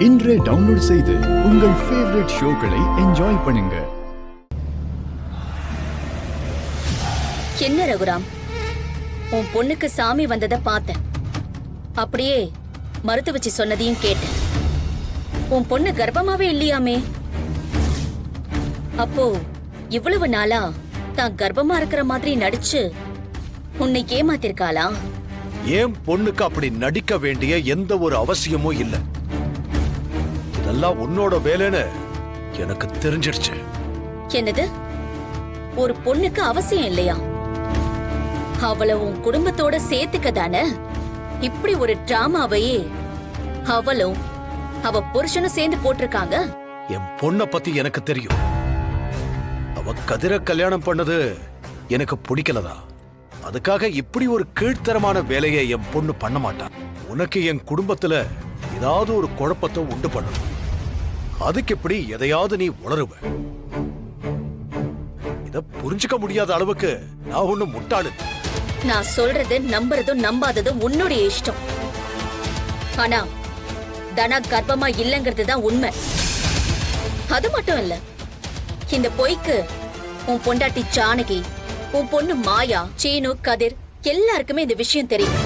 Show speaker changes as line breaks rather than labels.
இன்றே டவுன்லோட் செய்து உங்கள் ஃபேவரட் ஷோக்களை என்ஜாய் பண்ணுங்க.
என்ன ரகுராம், உன் பொண்ணுக்கு சாமி வந்ததை பார்த்தேன். அப்படியே மருத்து வச்சு சொன்னதையும் கேட்டேன். உன் பொண்ணு கர்ப்பமாவே இல்லையாமே. அப்போ இவ்வளவு நாளா தான் கர்ப்பமா இருக்கிற மாதிரி நடிச்சு உன்னை ஏமாத்திருக்காளா?
ஏன் பொண்ணுக்கு அப்படி நடிக்க வேண்டிய எந்த ஒரு அவசியமும் இல்ல. இதெல்லாம் உன்னோட வேலைன்னு எனக்கு தெரிஞ்சிடுச்சு.
என்னது, ஒரு பொண்ணுக்கு அவசியம் இல்லையா? அவளை உன் குடும்பத்தோட சேர்த்துக்க தானே இப்படி ஒரு டிராமாவையே அவளும் அவ புருஷனும் சேர்ந்து போட்டிருக்காங்க.
என் பொண்ண பத்தி எனக்கு தெரியும். அவ கதிர கல்யாணம் பண்ணது எனக்கு பிடிக்கலதா. அதுக்காக இப்படி ஒரு கீழ்த்தரமான வேலையை என் பொண்ணு பண்ண மாட்டான். உனக்கு என் குடும்பத்துல ஏதாவது ஒரு குழப்பத்தை உண்டு பண்ணணும். அதுக்கு எப்படி எதையாவது நீ உளருவ. இத புரிஞ்சுக்க முடியாத அளவுக்கு நான் ஒண்ணு முட்டாளு.
நான் சொல்றது நம்புறதும் நம்பாததும் உன்னுடைய இஷ்டம். ஆனா தனா கர்ப்பமா இல்லங்கிறது தான் உண்மை. அது மட்டும் இல்ல, இந்த பொய்க்கு உன் பொண்டாட்டி ஜானகி, உன் பொண்ணு மாயா, சீனு, கதிர் எல்லாருக்குமே இந்த விஷயம் தெரியும்.